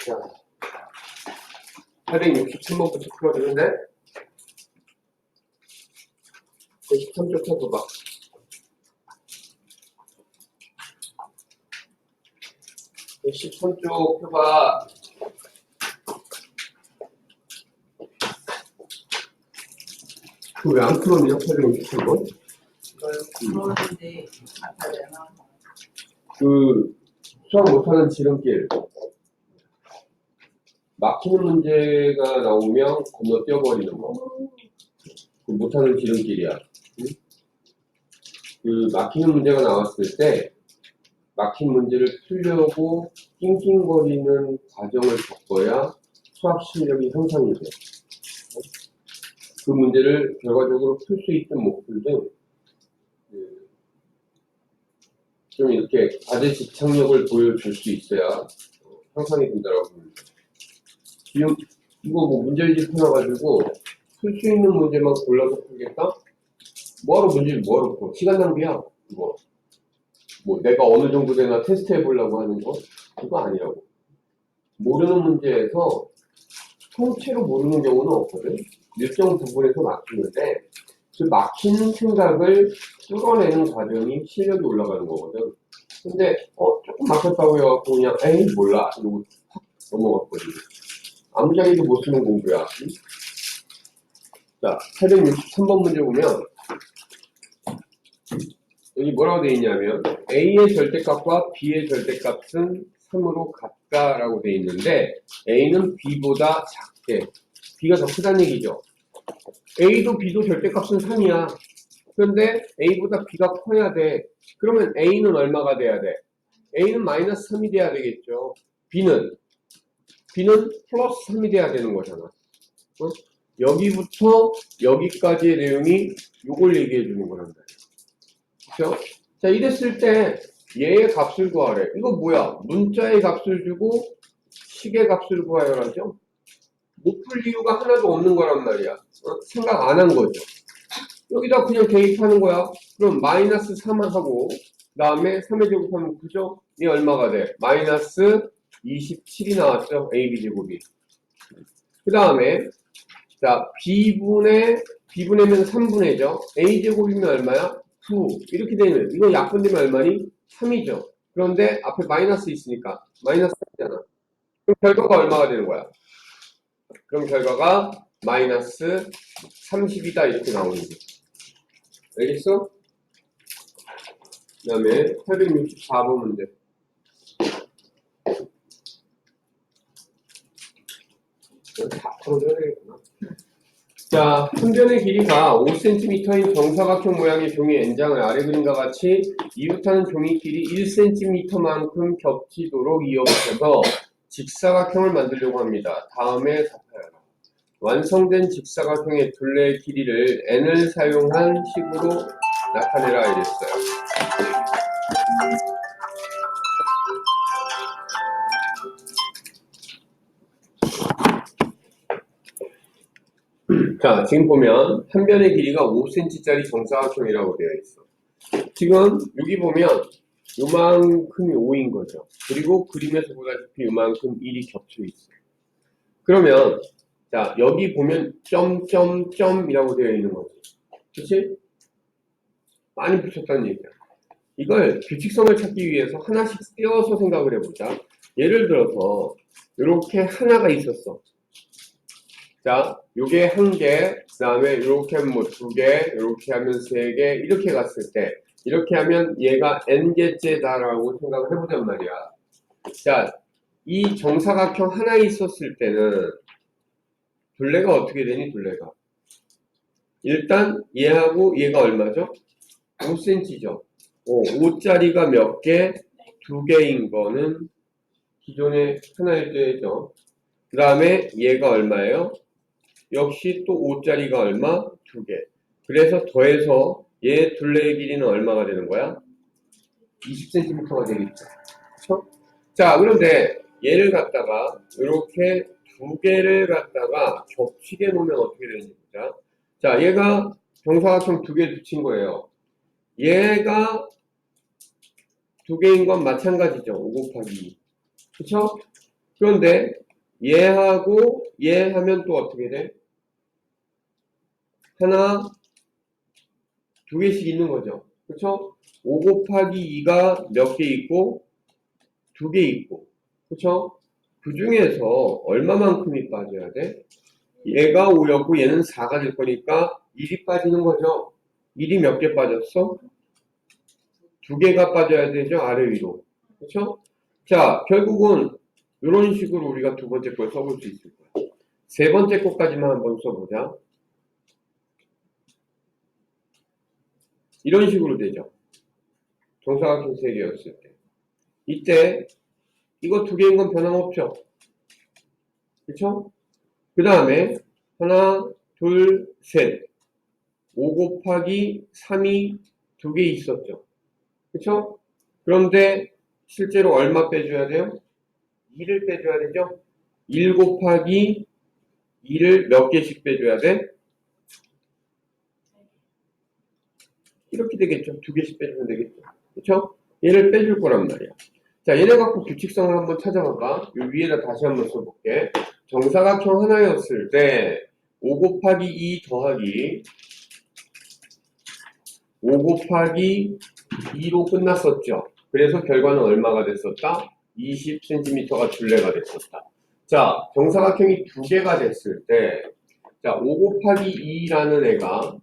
자, 863번부터 풀어주는데 93쪽 펴봐봐. 그 13쪽 펴봐. 그 왜 안 풀었냐? 863번? 그러는데 아파잖아. 그 수학 못하는 지름길. 막히는 문제가 나오면 건너뛰어버리는 거. 그 못하는 지름길이야. 응? 그 막히는 문제가 나왔을 때 막힌 문제를 풀려고 낑낑거리는 과정을 겪어야 수학 실력이 향상이 돼. 그 문제를 결과적으로 풀 수 있든 못 풀든 좀 이렇게 과제 집착력을 보여줄 수 있어야 향상이 된다라고 봅니다. 지금 이거 뭐 문제집 하나 가지고 풀 수 있는 문제만 골라서 풀겠다? 뭐하러 문제를 뭐하러 풀어? 시간 낭비야. 이거 뭐 내가 어느 정도 되나 테스트 해보려고 하는 거? 그거 아니라고. 모르는 문제에서 통째로 모르는 경우는 없거든. 일정 부분에서 막히는데 그 막히는 생각을 뚫어내는 과정이 실력이 올라가는 거거든. 근데 조금 막혔다고 해갖고 그냥 에이 몰라 이러고 확 넘어갔거든. 아무짝에도 못 쓰는 공부야. 응? 자, 863번 문제 보면 여기 뭐라고 되어 있냐면 A의 절대값과 B의 절대값은 3으로 같다라고 되어 있는데 A는 B보다 작게, B가 더 크다는 얘기죠. A도 B도 절대값은 3이야. 그런데 A보다 B가 커야 돼. 그러면 A는 얼마가 돼야 돼? A는 마이너스 3이 돼야 되겠죠. B는 플러스 3이 돼야 되는 거잖아. 어? 여기부터 여기까지의 내용이 요걸 얘기해 주는 거란 말이야. 그렇죠? 자, 이랬을 때 얘의 값을 구하래. 이거 뭐야? 문자의 값을 주고 식의 값을 구하여라죠? 못 풀 이유가 하나도 없는 거란 말이야. 생각 안 한 거죠. 여기다 그냥 대입하는 거야. 그럼 마이너스 3 하고 그 다음에 3의 제곱하면 9죠? 이 얼마가 돼? 마이너스 27이 나왔죠? AB 제곱이. 그 다음에 자 B분의 B분의면 3분의죠? A 제곱이면 얼마야? 9 이렇게 되면 이거 약분되면 얼마니? 3이죠. 그런데 앞에 마이너스 있으니까 마이너스 3이잖아. 그럼 결과가 얼마가 되는 거야? 그럼 결과가 마이너스 30이다 이렇게 나오는 거죠. 알겠어? 그 다음에 864번 문제. 다 풀어줘야 되겠구나. 자, 한 변의 길이가 5cm인 정사각형 모양의 종이 N장을 아래 그림과 같이 이웃하는 종이 길이 1cm만큼 겹치도록 이어붙여서 직사각형을 만들려고 합니다. 다음에 답하여라. 완성된 직사각형의 둘레의 길이를 n을 사용한 식으로 나타내라 이랬어요. 자, 지금 보면 한 변의 길이가 5cm짜리 정사각형이라고 되어 있어. 지금 여기 보면 요만큼이 5인 거죠. 그리고 그림에서 보다시피 요만큼 1이 겹쳐 있어. 그러면 자, 여기 보면 점점점이라고 되어 있는 거지. 그치? 많이 붙였다는 얘기야. 이걸 규칙성을 찾기 위해서 하나씩 떼어서 생각을 해보자. 예를 들어서 이렇게 하나가 있었어. 자, 요게 한 개, 그 다음에 이렇게 하면 뭐 두 개, 이렇게 하면 세 개, 이렇게 갔을 때 이렇게 하면 얘가 n개째다라고 생각을 해보잔 말이야. 자, 이 정사각형 하나 있었을 때는 둘레가 어떻게 되니? 둘레가 일단 얘하고 얘가 얼마죠? 5cm죠. 5짜리가 몇 개? 2개인 거는 기존에 하나일 때죠. 그 다음에 얘가 얼마예요? 역시 또 5짜리가 얼마? 2개. 그래서 더해서 얘 둘레의 길이는 얼마가 되는 거야? 20cm가 되겠죠. 그렇죠? 자, 그런데 얘를 갖다가 이렇게 두 개를 갖다가 겹치게 놓으면 어떻게 되는지 보자. 자, 얘가 정사각형 두 개 붙인 거예요. 얘가 두 개인 건 마찬가지죠. 5 곱하기 2. 그쵸? 그런데 얘하고 얘 하면 또 어떻게 돼? 하나, 두 개씩 있는 거죠. 그쵸? 5 곱하기 2가 몇 개 있고 두 개 있고. 그쵸? 그 중에서 얼마만큼이 빠져야 돼? 얘가 5였고 얘는 4가 될 거니까 1이 빠지는 거죠. 1이 몇 개 빠졌어? 두 개가 빠져야 되죠. 아래 위로. 그쵸? 자, 결국은 이런 식으로 우리가 두 번째 걸 써볼 수 있을 거야. 세 번째 것까지만 한번 써보자. 이런 식으로 되죠. 정사각형 세 개였을 때. 이때 이거 두 개인 건 변함없죠. 그쵸? 그 다음에 하나, 둘, 셋. 5 곱하기 3이 두 개 있었죠. 그쵸? 그런데 실제로 얼마 빼줘야 돼요? 2를 빼줘야 되죠? 1 곱하기 2를 몇 개씩 빼줘야 돼? 이렇게 되겠죠. 두 개씩 빼주면 되겠죠. 그쵸? 얘를 빼줄 거란 말이야. 자, 얘네 갖고 규칙성을 한번 찾아봐봐. 요 위에다 다시 한번 써볼게. 정사각형 하나였을 때 5 곱하기 2 더하기 5 곱하기 2로 끝났었죠. 그래서 결과는 얼마가 됐었다? 20cm가 둘레가 됐었다. 자, 정사각형이 두 개가 됐을 때, 자, 5 곱하기 2라는 애가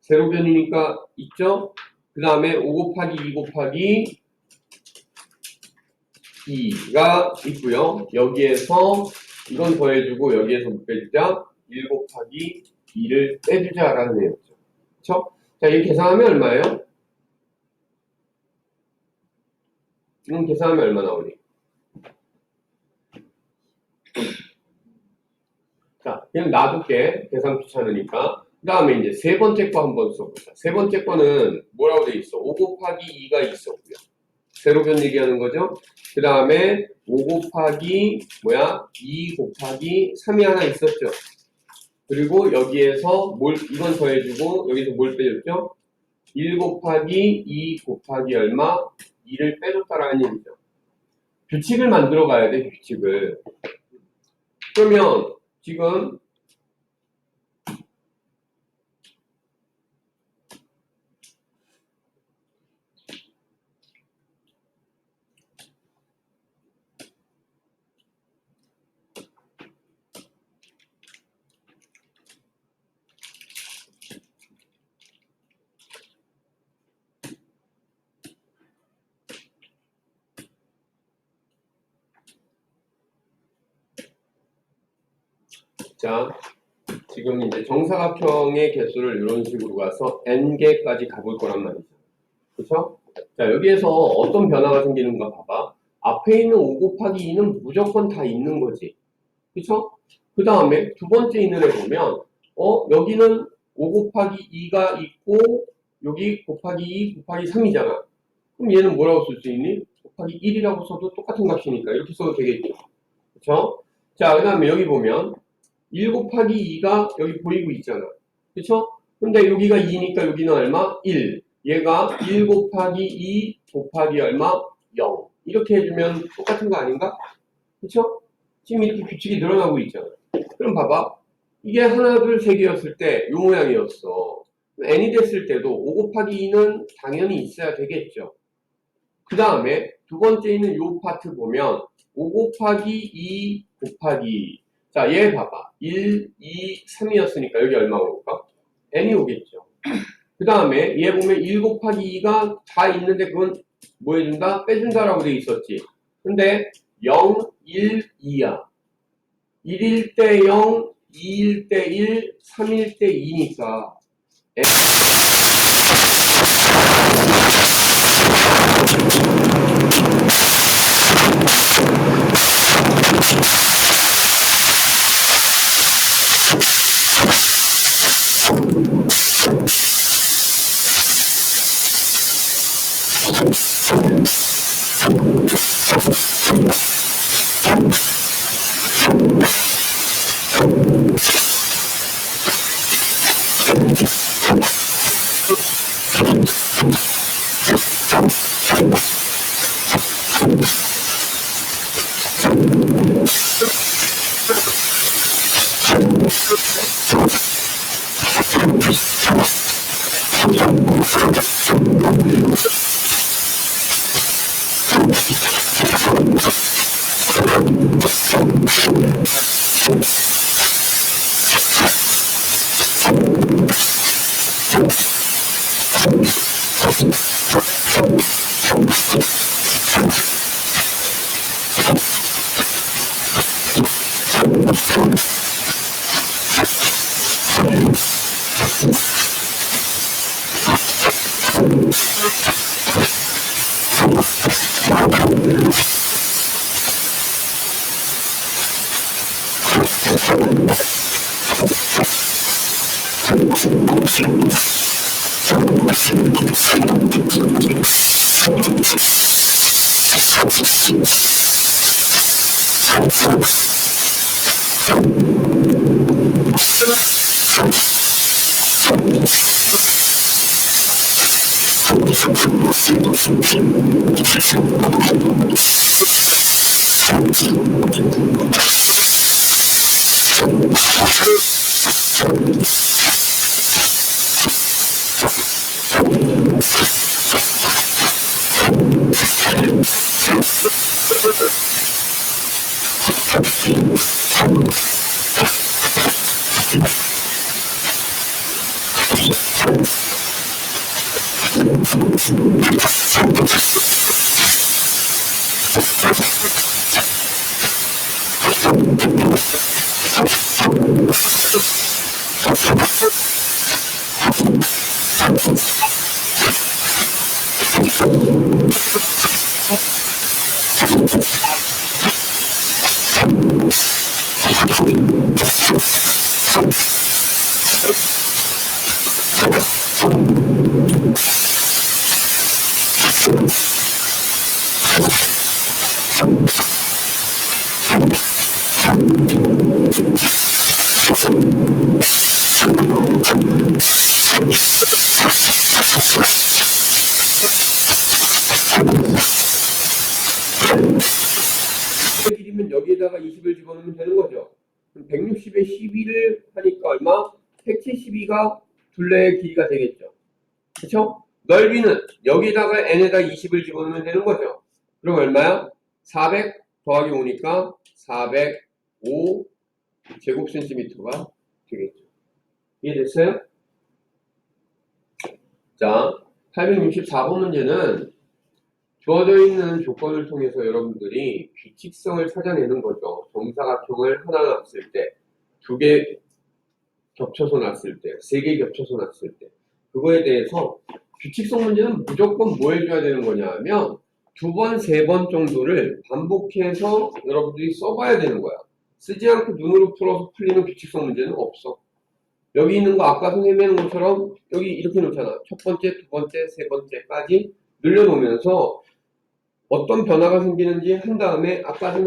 세로변이니까 있죠? 그 다음에 5 곱하기 2 곱하기 2가 있고요. 여기에서 이건 더해주고 여기에서 못 빼주자. 1 곱하기 2를 빼주자라는 애였죠. 그쵸? 자, 이 계산하면 얼마예요? 이건 계산하면 얼마 나오니? 자, 그냥 놔둘게. 계산 귀찮으니까. 그 다음에 이제 세 번째 거 한번 써보자. 세 번째 거는 뭐라고 돼 있어? 5 곱하기 2가 있었고요. 세로변 얘기하는 거죠. 그 다음에 5 곱하기 2 곱하기 3이 하나 있었죠. 그리고 여기에서 이건 더해주고 여기서 뭘 빼줬죠? 1 곱하기 2 곱하기 얼마? 2를 빼줬다라는 얘기죠. 규칙을 만들어 가야 돼, 규칙을. 그러면 지금 자, 지금 이제 정사각형의 개수를 이런 식으로 가서 n개까지 가볼 거란 말이죠. 그쵸? 자, 여기에서 어떤 변화가 생기는가 봐봐. 앞에 있는 5 곱하기 2는 무조건 다 있는 거지. 그쵸? 그 다음에 두 번째 있는 애 보면, 여기는 5 곱하기 2가 있고, 여기 곱하기 2 곱하기 3이잖아. 그럼 얘는 뭐라고 쓸 수 있니? 곱하기 1이라고 써도 똑같은 값이니까 이렇게 써도 되겠죠. 그쵸? 자, 그 다음에 여기 보면, 1 곱하기 2가 여기 보이고 있잖아. 그쵸? 근데 여기가 2니까 여기는 얼마? 1. 얘가 1 곱하기 2 곱하기 얼마? 0. 이렇게 해주면 똑같은 거 아닌가? 그쵸? 지금 이렇게 규칙이 늘어나고 있잖아. 그럼 봐봐. 이게 하나, 둘, 세 개였을 때 이 모양이었어. n이 됐을 때도 5 곱하기 2는 당연히 있어야 되겠죠. 그 다음에 두 번째 있는 이 파트 보면 5 곱하기 2 곱하기 자, 얘 봐봐. 1, 2, 3이었으니까 여기 얼마 올까? n이 오겠죠. 그 다음에 얘 보면 1 곱하기 2가 다 있는데 그건 뭐 해준다? 빼준다라고 돼 있었지. 근데 0, 1, 2야. 1일 때 0, 2일 때 1, 3일 때 2니까 길이면 여기에다가 20을 집어넣으면 되는 거죠. 160에 12를 하니까 얼마? 172가 둘레의 길이가 되겠죠. 그쵸? 넓이는 여기다가 n에다 20을 집어넣으면 되는 거죠. 그럼 얼마야? 400 더하기 5니까 405 제곱 센티미터가 되겠죠. 이해됐어요? 자, 864번 문제는 주어져 있는 조건을 통해서 여러분들이 규칙성을 찾아내는 거죠. 정사각형을 하나 놨을 때, 두 개 겹쳐서 놨을 때, 세 개 겹쳐서 놨을 때, 그거에 대해서 규칙성 문제는 무조건 뭐 해줘야 되는 거냐 하면 두 번, 세 번 정도를 반복해서 여러분들이 써봐야 되는 거야. 쓰지 않고 눈으로 풀어서 풀리는 규칙성 문제는 없어. 여기 있는 거 아까 선생님이 하는 것처럼 여기 이렇게 놓잖아. 첫 번째, 두 번째, 세 번째까지 늘려놓으면서 어떤 변화가 생기는지 한 다음에 아까 선생님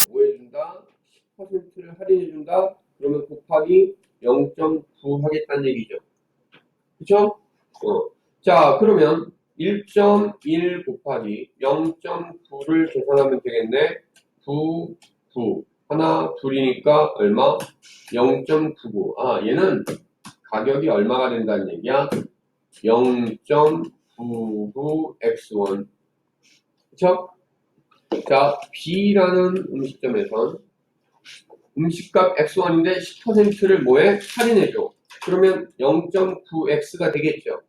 뭐 해준다? 10%를 할인해준다? 그러면 곱하기 0.9 하겠다는 얘기죠. 그쵸? 자, 그러면 1.1 곱하기 0.9를 계산하면 되겠네. 9, 9. 하나, 둘이니까 얼마? 0.99. 아, 얘는 가격이 얼마가 된다는 얘기야? 0.99x1. 그쵸? 자, B라는 음식점에선 음식값 x1인데 10%를 뭐에? 할인해줘. 그러면 0.9x가 되겠죠.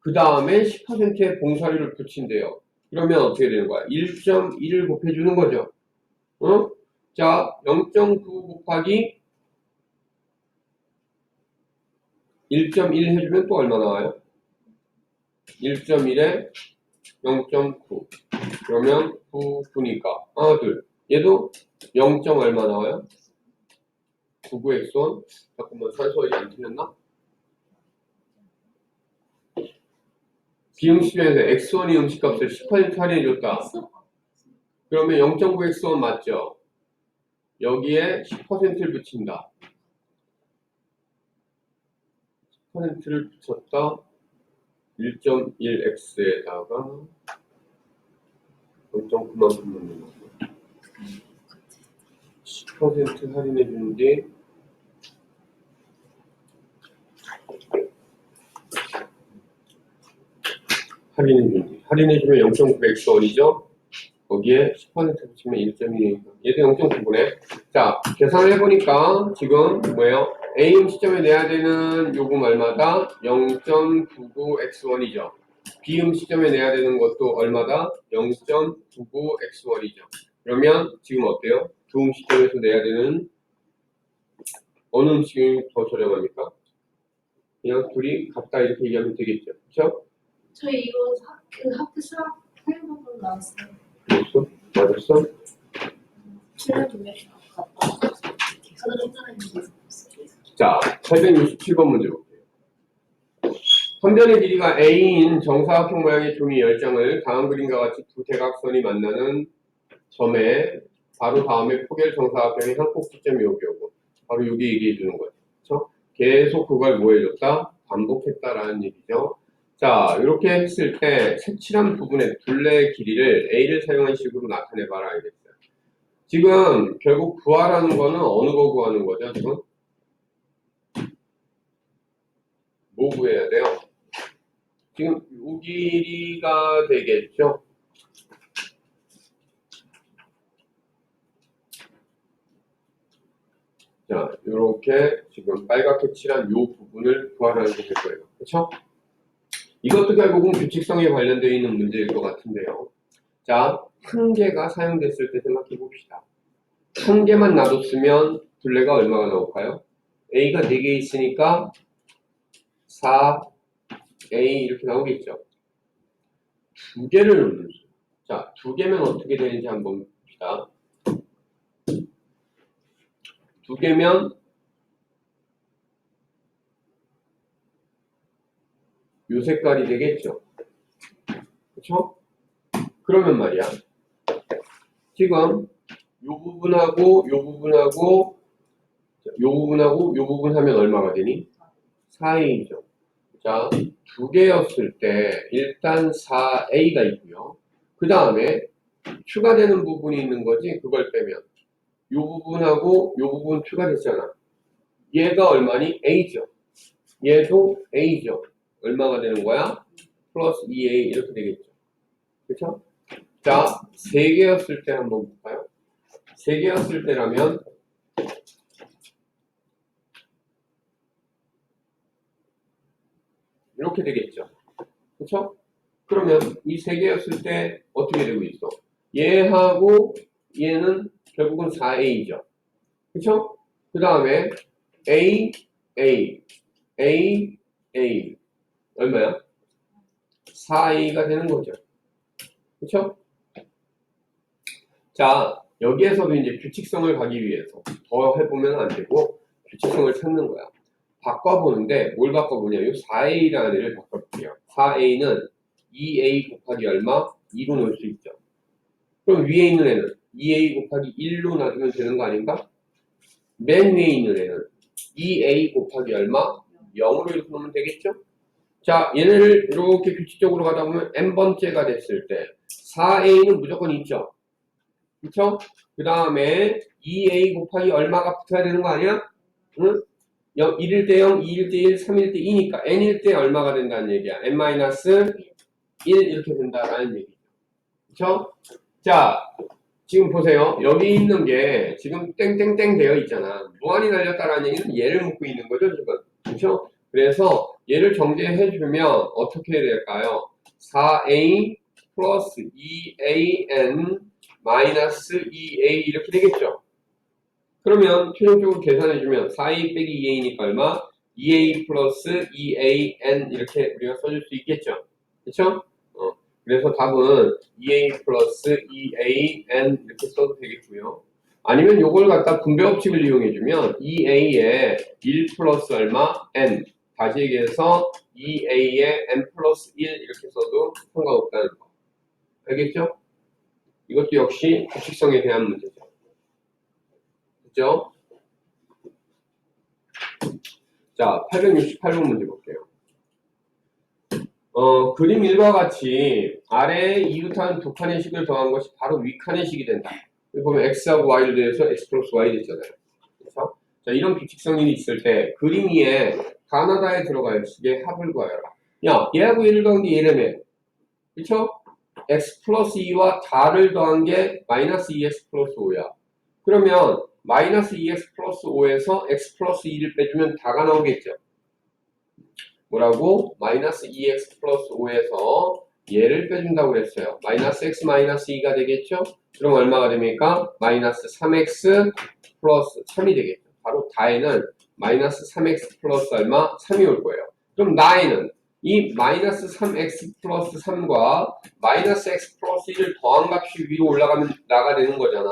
그 다음에 10%의 봉사료를 붙인대요. 그러면 어떻게 되는 거야? 1.1을 곱해주는 거죠. 어? 자, 0.9 곱하기 1.1 해주면 또 얼마 나와요? 1.1에 0.9. 그러면 9, 9니까. 하나, 둘. 얘도 0. 얼마 나와요? 99x1. 잠깐만, 산수가 안 틀렸나? 비음식점에서 x1이 음식값을 10% 할인해줬다. 그러면 0.9x1 맞죠? 여기에 10%를 붙인다. 10%를 붙였다. 1.1x에다가 0.9만큼 넣는 거죠. 10% 할인해준 뒤 할인해주면 0.9x원이죠. 거기에 10% 붙이면 1.1이니까 얘도 0.9분에 자 계산해보니까 지금 뭐예요? A 음식점에 내야 되는 요금 얼마다? 0.99x1이죠. B 음식점에 내야 되는 것도 얼마다? 0.99x1이죠. 그러면 지금 어때요? 두 음식점에서 내야 되는 어느 음식이 더 저렴합니까? 그냥 둘이 같다 이렇게 얘기하면 되겠죠. 그렇죠? 저희 이거 학교 수학 활용본 나왔어요. 맞았어? 맞았어? 틀려주면 갔다. 계산을 했잖아요. 자, 867번 문제 볼게요. 선변의 길이가 A인 정사각형 모양의 종이 10장을 다음 그림과 같이 두 대각선이 만나는 점에 바로 다음에 포개를 정사각형의 한 꼭지점이 여기 오고 바로 여기 얘기해 주는 거예요. 그렇죠? 계속 그걸 뭐 해줬다? 반복했다라는 얘기죠. 자, 이렇게 했을 때 색칠한 부분의 둘레의 길이를 A를 사용한 식으로 나타내봐라 알겠어요. 지금 결국 구하라는 거는 어느 거 구하는 거죠, 지금? 뭐 구해야 돼요? 지금 요 길이가 되겠죠? 자, 이렇게 지금 빨갛게 칠한 요 부분을 구하라는 게 될 거예요. 그렇죠? 이것도 결국은 규칙성에 관련되어 있는 문제일 것 같은데요. 자, 한 개가 사용됐을 때 생각해 봅시다. 한 개만 놔뒀으면 둘레가 얼마가 나올까요? A가 4개 있으니까 4A 이렇게 나오겠죠. 두 개를 넣는 수. 자, 두 개면 어떻게 되는지 한번 봅시다. 두 개면 요 색깔이 되겠죠. 그렇죠? 그러면 말이야. 지금 요 부분하고 요 부분하고 요 부분하고 요 부분 하면 얼마가 되니? 4A죠. 자, 두 개였을 때 일단 4A가 있고요. 그 다음에 추가되는 부분이 있는 거지. 그걸 빼면 요 부분하고 요 부분 추가됐잖아. 얘가 얼마니? A죠. 얘도 A죠. 얼마가 되는 거야? 플러스 2A 이렇게 되겠죠. 그렇죠? 자, 세 개였을 때 한번 볼까요? 세 개였을 때라면 이렇게 되겠죠. 그렇죠? 그러면 이 세 개였을 때 어떻게 되고 있어? 얘하고 얘는 결국은 4a죠. 그쵸? 그 다음에 a, a, a, a 얼마야? 4a가 되는 거죠. 그쵸? 자, 여기에서도 이제 규칙성을 가기 위해서 더 해보면 안 되고 규칙성을 찾는 거야. 바꿔보는데 뭘 바꿔보냐? 이 4a라는 애를 바꿔볼게요. 4a는 2a 곱하기 얼마? 2로 넣을 수 있죠. 그럼 위에 있는 애는 2a 곱하기 1로 놔두면 되는 거 아닌가? 맨 위에 있는 애는 2a 곱하기 얼마? 0으로 이렇게 놓으면 되겠죠? 자, 얘네를 이렇게 규칙적으로 가다 보면 n번째가 됐을 때 4a는 무조건 있죠. 그쵸? 그 다음에 2a 곱하기 얼마가 붙어야 되는 거 아니야? 응? 1일 때 0, 2일 때 1, 3일 때 2니까 n일 때 얼마가 된다는 얘기야. n-1 이렇게 된다라는 얘기죠. 그쵸? 자, 지금 보세요. 여기 있는 게 지금 땡땡땡 되어 있잖아. 무한히 날렸다라는 얘기는 얘를 묻고 있는 거죠, 지금. 그쵸? 그래서 얘를 정제해주면 어떻게 해야 될까요? 4a 플러스 2an 마이너스 2a 이렇게 되겠죠? 그러면 최종적으로 계산해주면 4a 빼기 2a니까 얼마? 2a 플러스 2an 이렇게 우리가 써줄 수 있겠죠? 그쵸? 그래서 답은 2a 플러스 2an 이렇게 써도 되겠고요. 아니면 요걸 갖다 분배 법칙을 이용해주면 2a에 1 플러스 얼마? n 다시 얘기해서 2a에 n 플러스 1 이렇게 써도 상관없다는 거. 알겠죠? 이것도 역시 규칙성에 대한 문제죠. 그죠? 자, 868번 문제 볼게요. 그림 1과 같이 아래에 이웃한 두 칸의 식을 더한 것이 바로 위 칸의 식이 된다. 여기 보면 x하고 y를 대해서 x 플러스 y 됐잖아요. 그래서 자, 이런 규칙성이 있을 때 그림 위에 가나다에 들어갈 식의 합을 구하여라. 야, 얘하고 얘를 더한 게 얘라며. 그쵸? x 플러스 2와 다를 더한 게 마이너스 2x 플러스 5야. 그러면 마이너스 2x 플러스 5에서 x 플러스 2를 빼주면 다가 나오겠죠. 뭐라고? 마이너스 2x 플러스 5에서 얘를 빼준다고 그랬어요. 마이너스 x 마이너스 2가 되겠죠? 그럼 얼마가 됩니까? 마이너스 3x 플러스 3이 되겠죠. 바로 다에는 마이너스 3x 플러스 얼마? 3이 올 거예요. 그럼 나에는 이 마이너스 3x 플러스 3과 마이너스 x 플러스 1을 더한 값이 위로 올라가면 나가 되는 거잖아.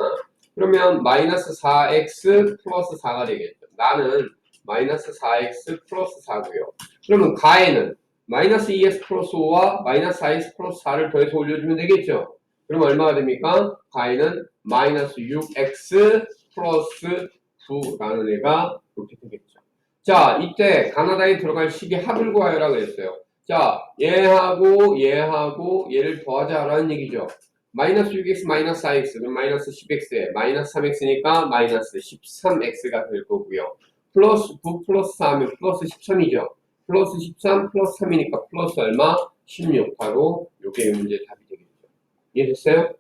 그러면 마이너스 4x 플러스 4가 되겠죠. 나는 마이너스 4x 플러스 4고요. 그러면 가에는 마이너스 2x 플러스 5와 마이너스 4x 플러스 4를 더해서 올려주면 되겠죠. 그럼 얼마가 됩니까? 가에는 마이너스 6x 플러스 9라는 애가 이렇게 되겠죠. 자, 이때 가나다에 들어갈 식의 합을 구하여라 그랬어요. 자, 얘하고 얘를 더하자라는 얘기죠. 마이너스 6x 마이너스 4x 그럼 마이너스 10x에 마이너스 3x니까 마이너스 13x가 될 거고요. 플러스 9 플러스 4 하면 플러스 13이죠. 플러스 13 플러스 3이니까 플러스 얼마? 16. 바로 요게 문제 답이 되겠죠. 이해됐어요?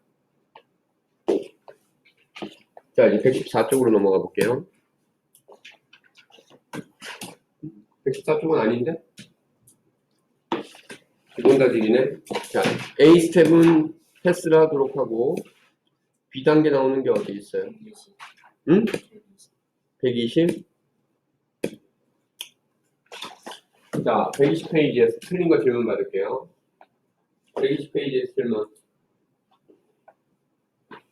자, 이제 114쪽으로 넘어가 볼게요. 114쪽은 아닌데? 기본 다지기네. 자, A 스텝은 패스를 하도록 하고 B 단계 나오는 게 어디 있어요? 응? 120? 자, 120페이지에서 틀린 거 질문 받을게요. 120페이지에서 질문.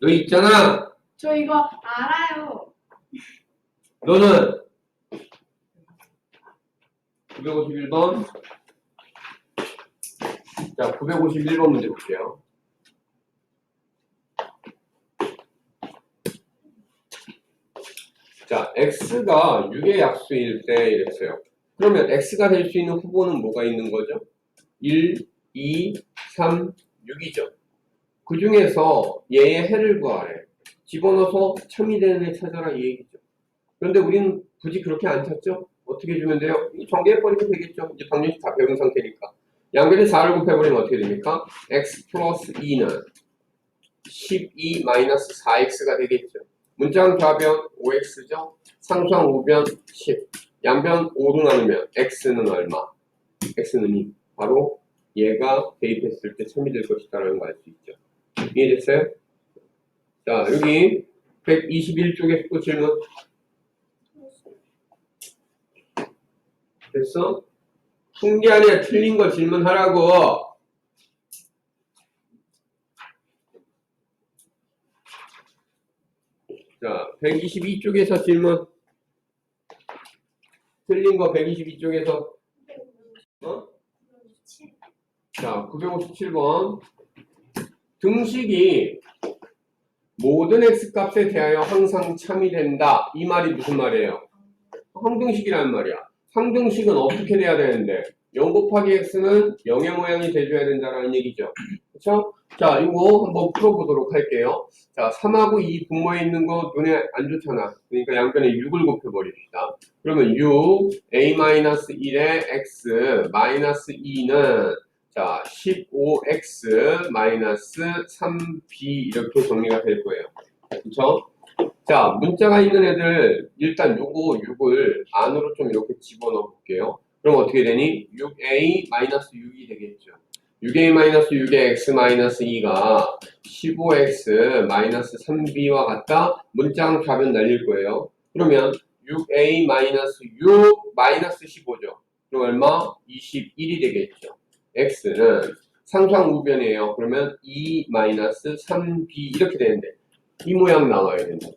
너 있잖아! 저 이거 알아요. 너는 951번. 자, 951번 문제 볼게요. 자, x가 6의 약수일 때 이랬어요. 그러면 x가 될 수 있는 후보는 뭐가 있는 거죠? 1, 2, 3, 6이죠. 그 중에서 얘의 해를 구하래. 집어넣어서 참이 되는 애 찾아라 이 얘기죠. 그런데 우리는 굳이 그렇게 안 찾죠? 어떻게 해주면 돼요? 정리해버리면 되겠죠. 이제 당연히 다 배운 상태니까. 양변에 4를 곱해버리면 어떻게 됩니까? x 플러스 2는 12 마이너스 4x가 되겠죠. 문장 좌변 5x죠. 상수항 우변 10. 양변 5로 나누면 x는 얼마? x는 2. 바로 얘가 대입했을 때 3이 될 것이다라는 걸 알 수 있죠. 이해됐어요? 자, 여기 121쪽에 또 질문. 됐어? fun게 아니라 틀린 거 질문하라고. 자, 122쪽에서 질문. 틀린 거 122쪽에서. 어? 자, 957번. 등식이 모든 x값에 대하여 항상 참이 된다. 이 말이 무슨 말이에요? 항등식이라는 말이야. 항등식은 어떻게 돼야 되는데 0 곱하기 x는 0의 모양이 돼줘야 된다라는 얘기죠. 그쵸? 자, 이거 한번 풀어보도록 할게요. 자, 3하고 2 분모에 있는 거 눈에 안 좋잖아. 그러니까 양변에 6을 곱해버립시다. 그러면 6, a-1에 x, 마이너스 2는 자, 15x 마이너스 3b 이렇게 정리가 될 거예요. 그쵸? 자, 문자가 있는 애들 일단 요거 6을 안으로 좀 이렇게 집어넣어 볼게요. 그럼 어떻게 되니? 6a 마이너스 6이 되겠죠. 6a 마이너스 6의 x 마이너스 2가 15x 마이너스 3b와 같다? 문자랑 답은 날릴 거예요. 그러면 6a 마이너스 6 마이너스 15죠. 그럼 얼마? 21이 되겠죠. x는 상수항우변이에요. 그러면 2 마이너스 3b 이렇게 되는데 이 모양 나와야 된다고.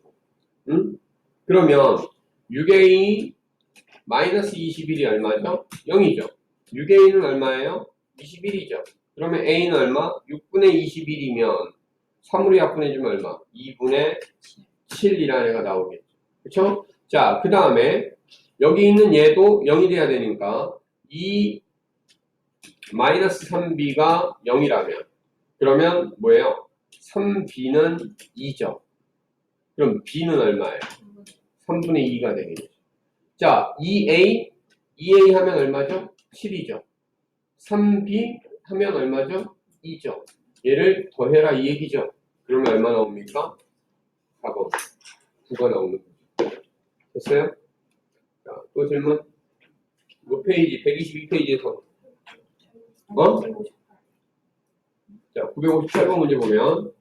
응? 그러면 6a 마이너스 21이 얼마죠? 0이죠. 6a는 얼마예요? 21이죠. 그러면 a는 얼마? 6분의 21이면 3으로 약분해주면 얼마? 2분의 7이라는 애가 나오겠죠. 그쵸? 자, 그 다음에 여기 있는 얘도 0이 돼야 되니까 2 마이너스 3b가 0이라면 그러면 뭐예요? 3b는 2죠. 그럼 b는 얼마예요? 3분의 2가 되겠죠. 자, 2a 하면 얼마죠? 7이죠. 3b 하면 얼마죠? 2죠. 얘를 더해라 이 얘기죠. 그러면 얼마 나옵니까? 4번 9가 나오는 거죠. 됐어요? 자, 또 질문. 몇 페이지? 122페이지에서 어? 자, 958번 문제 보면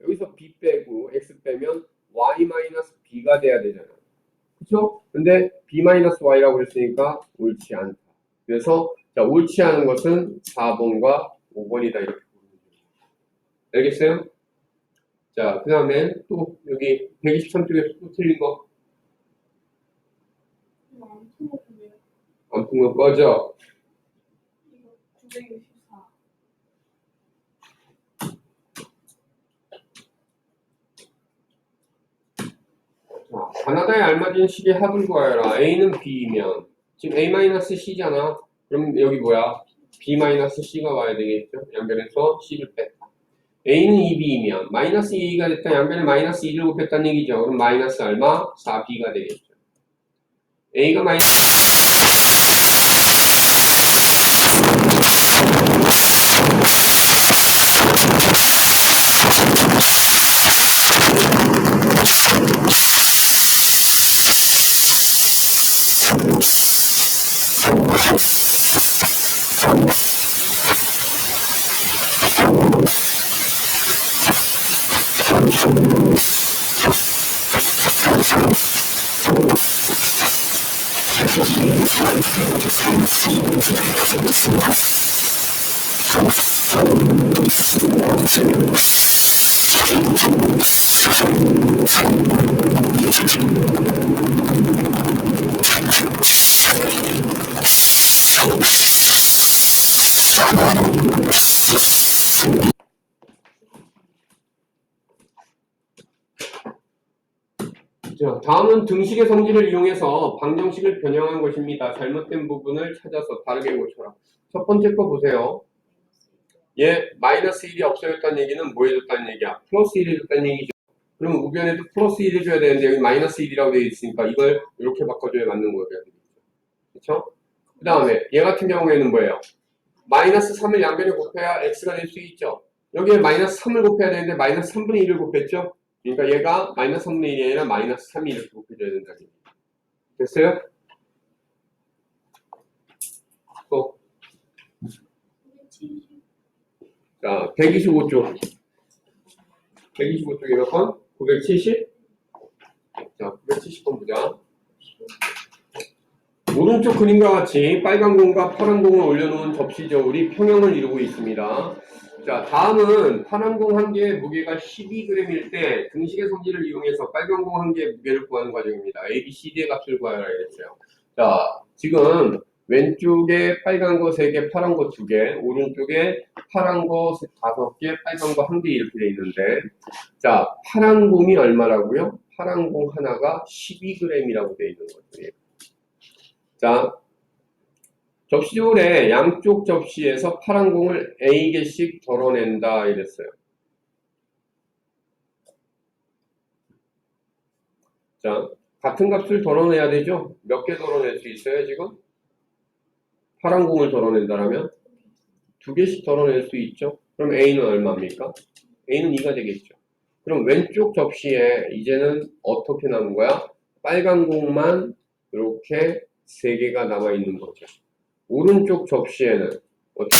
여기서 b 빼고 x 빼면 y-b가 돼야 되잖아. 그쵸? 근데 b-y라고 그랬으니까 옳지 않다. 그래서 자, 옳지 않은 것은 4번과 5번이다. 이렇게 보면 돼요. 알겠어요? 자, 그 다음에 또 여기 123쪽에 또 틀린 거. 안 푼 거 꺼져. 964. 자, 가나다에 알맞은 식의 합을 구하여라. A는 B이면 지금 A-C잖아. 그럼 여기 뭐야? B-C가 와야 되겠죠? 양변에서 C를 뺐다. A는 2B이면 마이너스 2가 됐다. 양변에 마이너스 2를 곱했다는 얘기죠. 그럼 마이너스 얼마? 4B가 되겠죠. A가 마이너스 자, 다음은 등식의 성질을 이용해서 방정식을 변형한 것입니다. 잘못된 부분을 찾아서 다르게 고쳐라. 첫 번째 거 보세요. 얘 마이너스 1이 없어졌다는 얘기는 뭐 해줬다는 얘기야? 플러스 1 해줬다는 얘기죠. 그럼 우변에도 플러스 1 해줘야 되는데 여기 마이너스 1이라고 되어 있으니까 이걸 이렇게 바꿔줘야 맞는 거예요. 그렇죠? 그 다음에 얘 같은 경우에는 뭐예요? 마이너스 3을 양변에 곱해야 x가 될 수 있죠. 여기에 마이너스 3을 곱해야 되는데 마이너스 3분의 1을 곱했죠. 그러니까 얘가 마이너스 3분의 1이 아니라 마이너스 3이 이렇게 곱해져야 된다는 얘기. 됐어요? 또. 자, 125쪽. 125쪽에 몇 번? 970? 자, 970번 보자. 오른쪽 그림과 같이 빨간 공과 파란 공을 올려놓은 접시 저울이 평형을 이루고 있습니다. 자, 다음은 파란 공 한 개의 무게가 12g일 때 등식의 성질을 이용해서 빨간 공 한 개의 무게를 구하는 과정입니다. A, B, C, D의 값을 구하라 했어요. 자, 지금 왼쪽에 빨간 거 3개, 파란 거 2개, 오른쪽에 파란 거 5개, 빨간 거 1개 이렇게 돼 있는데, 자, 파란 공이 얼마라고요? 파란 공 하나가 12g이라고 돼 있는 거죠. 자, 접시줄에 양쪽 접시에서 파란 공을 A개씩 덜어낸다 이랬어요. 자, 같은 값을 덜어내야 되죠? 몇 개 덜어낼 수 있어요, 지금? 파란 공을 덜어낸다라면? 2개씩 덜어낼 수 있죠? 그럼 A는 얼마입니까? A는 2가 되겠죠. 그럼 왼쪽 접시에 이제는 어떻게 남은 거야? 빨간 공만 이렇게 3개가 남아있는 거죠. 오른쪽 접시에는 어떻게